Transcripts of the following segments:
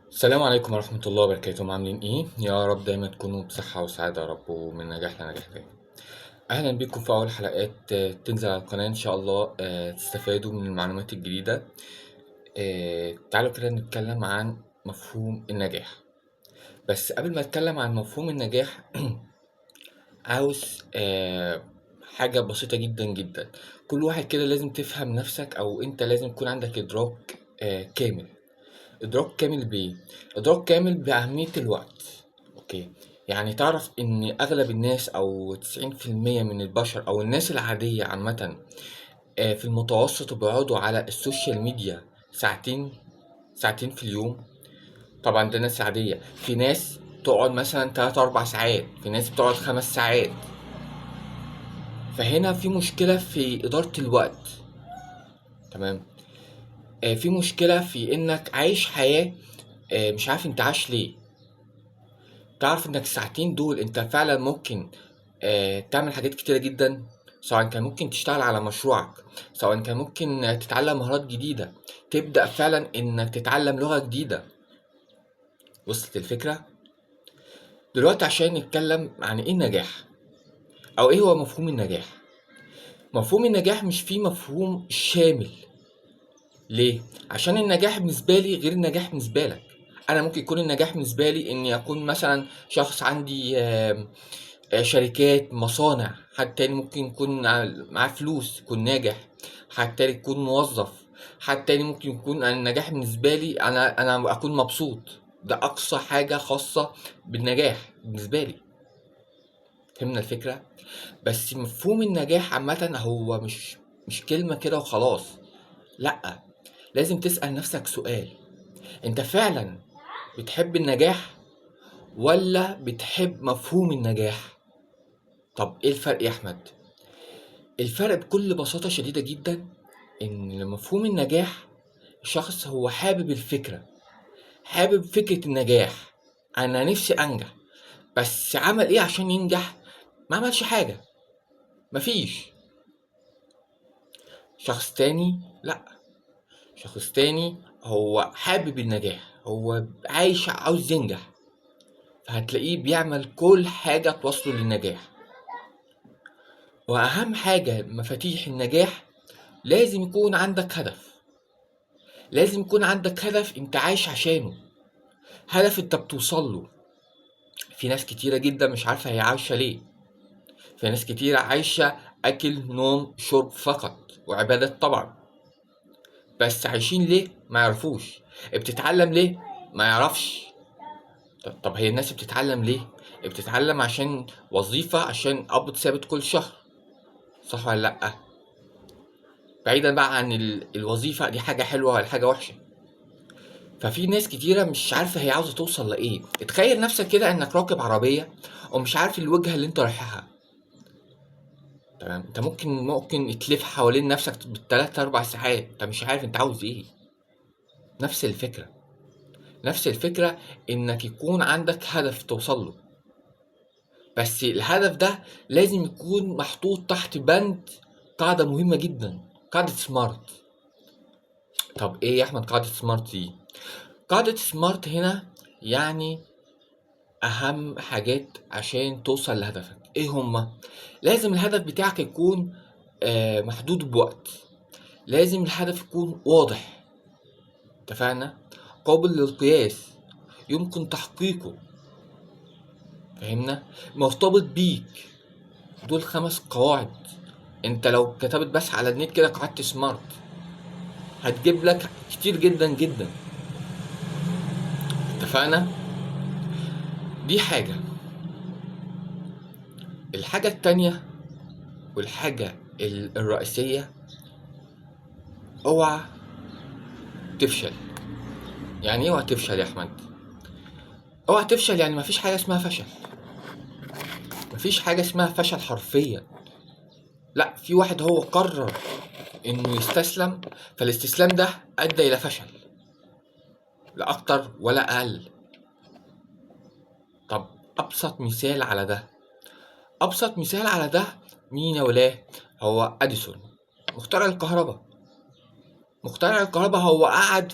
السلام عليكم ورحمة الله وبركاته، عاملين ايه؟ يا رب دايما تكونوا بصحة وسعادة يا رب، ومن نجاح لنجاح دايما. أهلا بكم في أول حلقات تنزل على القناة إن شاء الله. تستفادوا من المعلومات الجديدة. تعالوا كده نتكلم عن مفهوم النجاح. بس قبل ما أتكلم عن مفهوم النجاح عاوز حاجة بسيطة جدا جدا. كل واحد كده لازم تفهم نفسك، أو أنت لازم يكون عندك إدراك كامل. إدراك كامل بإيه؟ إدراك كامل بأهمية الوقت. أوكي، يعني تعرف إن أغلب الناس أو 90% من البشر أو الناس العادية عامة في المتوسط بيقعدوا على السوشيال ميديا ساعتين، ساعتين في اليوم. طبعا ده ناس عادية. في ناس تقعد مثلا 3 4 ساعات، في ناس بتقعد 5 ساعات. فهنا في مشكلة في إدارة الوقت. تمام. في مشكلة في إنك عايش حياة مش عارف أنت عايش ليه. تعرف انك الساعتين دول انت فعلا ممكن تعمل حاجات كتيرة جدا. سواء كان ممكن تشتغل على مشروعك، سواء كان ممكن تتعلم مهارات جديدة، تبدأ فعلا انك تتعلم لغة جديدة. وصلت الفكرة؟ دلوقتي عشان نتكلم عن ايه النجاح، او ايه هو مفهوم النجاح. مفهوم النجاح مش فيه مفهوم شامل. ليه؟ عشان النجاح بالنسبة لي غير النجاح بالنسبة لك. انا ممكن يكون النجاح بالنسبة لي اني اكون مثلا شخص عندي شركات، مصانع. حد تاني ممكن يكون معاه فلوس يكون ناجح. حد تاني يكون موظف. حد تاني ممكن يكون النجاح بالنسبة لي أنا أكون مبسوط. ده أقصى حاجة خاصة بالنجاح بالنسبة لي. فهمنا الفكرة؟ بس مفهوم النجاح عامة هو مش كلمة كده وخلاص. لأ، لازم تسأل نفسك سؤال: أنت فعلا بتحب النجاح ولا بتحب مفهوم النجاح؟ طب إيه الفرق يا أحمد؟ الفرق بكل بساطة شديدة جدا إن مفهوم النجاح، شخص هو حابب الفكرة، حابب فكرة النجاح. أنا نفسي أنجح، بس عمل إيه عشان ينجح؟ ما عملش حاجة، مفيش. شخص تاني لأ، شخص تاني هو حابب النجاح، هو عاوز ينجح، فهتلاقيه بيعمل كل حاجة توصله للنجاح. وأهم حاجة مفاتيح النجاح: لازم يكون عندك هدف. لازم يكون عندك هدف انت عايش عشانه، هدف انت بتوصل له. في ناس كتيرة جدا مش عارفة هي عايشة ليه. في ناس كتيرة عايشة أكل نوم شرب فقط، وعبادات طبعا. بس عايشين ليه ما يعرفوش. بتتعلم ليه ما يعرفش. طب هي الناس بتتعلم ليه؟ بتتعلم عشان وظيفة، عشان قبض ثابت كل شهر. صح ولا لأ؟ بعيدا بقى عن الوظيفة دي حاجة حلوة ولا حاجة وحشة. ففي ناس كتيرة مش عارفة هي عاوزة توصل لإيه. اتخيل نفسك كده إنك راكب عربية ومش عارف الوجهة اللي أنت رايحها. تمام، أنت ممكن تلف حوالين نفسك بال3 4 ساعات، أنت مش عارف أنت عاوز إيه. نفس الفكرة، نفس الفكرة، إنك يكون عندك هدف توصل له. بس الهدف ده لازم يكون محطوط تحت بند قاعدة مهمة جدا، قاعدة سمارت. طب إيه يا أحمد قاعدة سمارت دي؟ قاعدة سمارت هنا يعني أهم حاجات عشان توصل لهدفك إيه هما؟ لازم الهدف بتاعك يكون محدود بوقت. لازم الهدف يكون واضح، اتفقنا؟ قابل للقياس، يمكن تحقيقه. فهمنا؟ مرتبط بيك. دول 5 قواعد. انت لو كتبت بس على النت كده قاعدة سمارت هتجيب لك كتير جدا جدا. اتفقنا؟ دي حاجة. الحاجة التانية والحاجة الرئيسية: اوعى تفشل. يعني ايه اوعى تفشل يا احمد؟ اوعى تفشل يعني مفيش حاجة اسمها فشل. مفيش حاجة اسمها فشل حرفيا. لا، في واحد هو قرر انه يستسلم، فالاستسلام ده ادى الى فشل، لا اكتر ولا اقل. طب ابسط مثال على ده، ابسط مثال على ده مين يا ولاه؟ هو اديسون، مخترع الكهرباء. مخترع الكهرباء هو قعد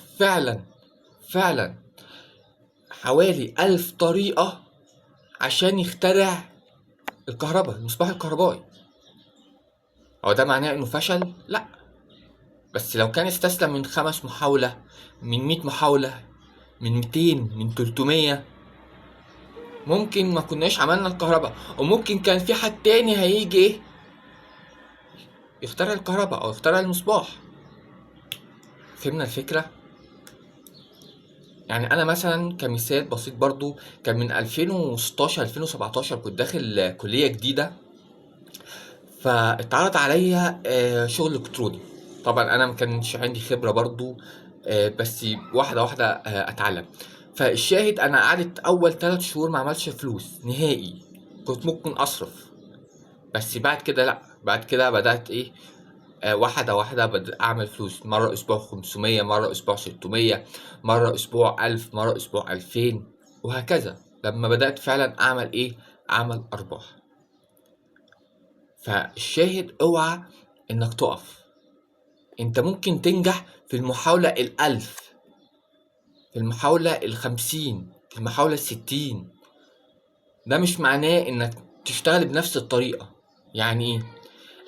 فعلا حوالي 1000 طريقة عشان يخترع الكهرباء، المصباح الكهربائي. هو ده معناه انه فشل؟ لا. بس لو كان استسلم من 5 محاولة، من 100 محاولة، من 200، من 300، ممكن ما كناش عملنا الكهرباء، وممكن كان في حد تاني هيجي ايه يخترع الكهرباء او يخترع المصباح. فهمنا الفكرة؟ يعني انا مثلا كمثال بسيط برضو، كان من 2016 2017 كنت داخل كلية جديدة، فاتعرض عليا شغل الكتروني. طبعا انا ما كانش عندي خبرة برضو، بس واحدة واحدة اتعلم. فالشاهد انا قعدت اول 3 شهور ما عملش فلوس نهائي، كنت ممكن اصرف. بس بعد كده لا، بعد كده بدأت ايه، واحدة واحدة بدأت أعمل فلوس. مرة أسبوع 500، مرة أسبوع 600، مرة أسبوع 1000، مرة أسبوع 2000، وهكذا لما بدأت فعلا أعمل إيه، أعمل أرباح. فالشاهد اوعى إنك تقف. أنت ممكن تنجح في المحاولة 1000، في المحاولة 50، في المحاولة 60. ده مش معناه إنك تشتغل بنفس الطريقة. يعني إيه؟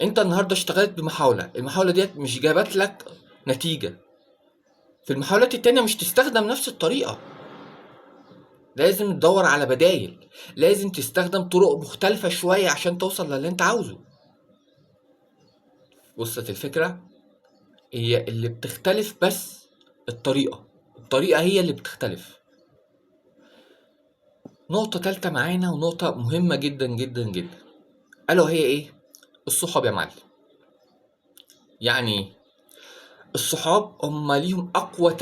أنت النهاردة اشتغلت بمحاولة، المحاولة ديت مش جابت لك نتيجة، في المحاولات التانية مش تستخدم نفس الطريقة. لازم تدور على بدايل، لازم تستخدم طرق مختلفة شوية عشان توصل للي انت عاوزه. وصلت الفكرة؟ هي اللي بتختلف بس الطريقة، الطريقة هي اللي بتختلف. نقطة تالتة معانا، ونقطة مهمة جدا جدا جدا، ألا وهي ايه؟ الصحاب يا معلم. يعني ايه؟ الصحاب هم ليهم أقوى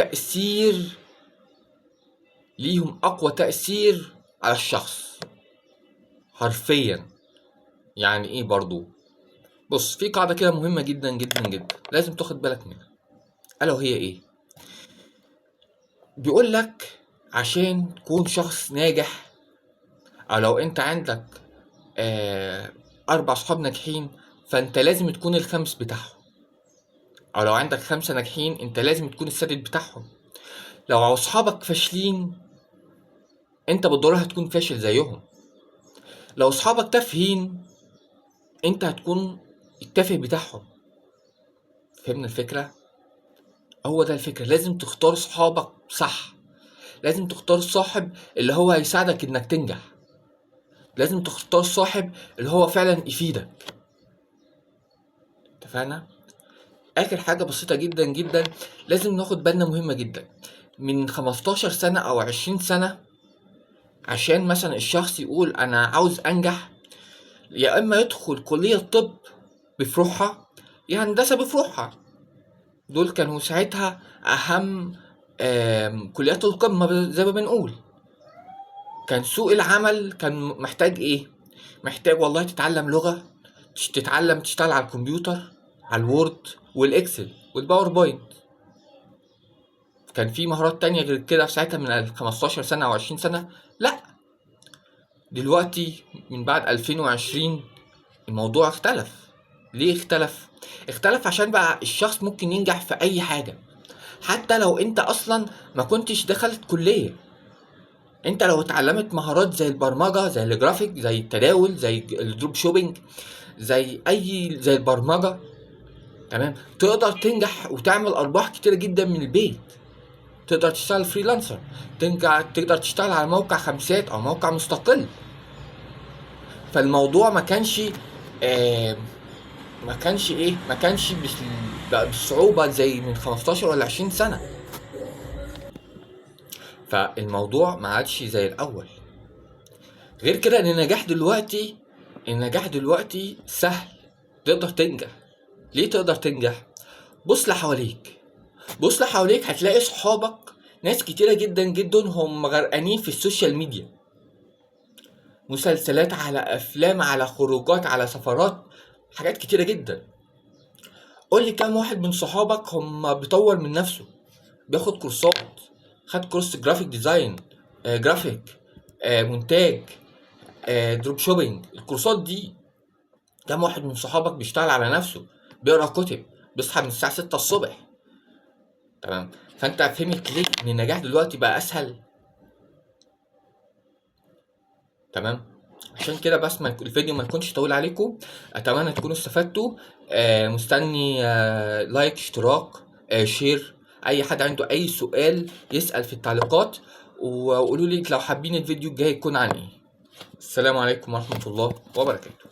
تأثير على الشخص حرفيا. يعني ايه برضو؟ بص، في قاعدة كده مهمة جدا جدا جدا لازم تاخد بالك منها، ألا وهي إيه؟ بيقول لك عشان تكون شخص ناجح، أو لو أنت عندك 4 صحاب ناجحين، فأنت لازم تكون الخامس بتاعهم. أو لو عندك 5 ناجحين، أنت لازم تكون السادس بتاعهم. لو أصحابك فاشلين، أنت بالضرورة هتكون فاشل زيهم. لو أصحابك تافهين، أنت هتكون التافه بتاعهم. فهمنا الفكرة؟ هو ده الفكرة، لازم تختار صحابك صح. لازم تختار الصاحب اللي هو هيساعدك انك تنجح. لازم تختار صاحب اللي هو فعلا يفيدك. اتفقنا؟ اخر حاجة بسيطة جدا جدا لازم ناخد بالنا، مهمة جدا. من 15 سنة او 20 سنة، عشان مثلا الشخص يقول انا عاوز انجح، يا اما يدخل كلية طب بفروعها، يا هندسة بفروعها. دول كانوا ساعتها اهم كليات القمة زي ما بنقول. كان سوق العمل كان محتاج ايه؟ محتاج والله تتعلم لغة، تتعلم تشتغل على الكمبيوتر، على الوورد والاكسل والباوربوينت. كان في مهارات تانية غير كده في ساعتها من 15 سنة او 20 سنة؟ لا. دلوقتي من بعد 2020 الموضوع اختلف. ليه اختلف؟ اختلف عشان بقى الشخص ممكن ينجح في اي حاجة، حتى لو انت اصلا ما كنتش دخلت كلية. انت لو اتعلمت مهارات زي البرمجة، زي الجرافيك، زي التداول، زي الدروب شوبينج، زي البرمجة، تمام، تقدر تنجح وتعمل ارباح كتيرة جدا من البيت. تقدر تشتغل فريلانسر، تقدر تشتغل على موقع خمسات او موقع مستقل. فالموضوع آه ما كانش بالصعوبة زي من 15 ولا 20 سنة. فالموضوع ما عادش زي الاول. غير كده ان النجاح دلوقتي سهل، تقدر تنجح. ليه تقدر تنجح؟ بص لحواليك، بص لحواليك هتلاقي صحابك ناس كتيرة جدا جدا هم غرقانين في السوشيال ميديا، مسلسلات على افلام على خروجات على سفرات، حاجات كتيرة جدا. قول لي كام واحد من صحابك هم بيطور من نفسه، بياخد كورسات، خد كورس جرافيك ديزاين، جرافيك، مونتاج، دروب شوبينج. الكورسات دي كام واحد من صحابك بيشتغل على نفسه، بيقرا كتب، بيصحى من الساعة 6 الصبح؟ تمام. فانت فهمت ليه ان النجاح دلوقتي بقى اسهل؟ تمام. عشان كده بس الفيديو ما يكونش طويل عليكم، اتمنى تكونوا استفدتوا. مستني لايك، اشتراك، شير. اي حد عنده اي سؤال يسأل في التعليقات، وقولوا لي لو حابين الفيديو الجاي يكون عن ايه. السلام عليكم ورحمة الله وبركاته.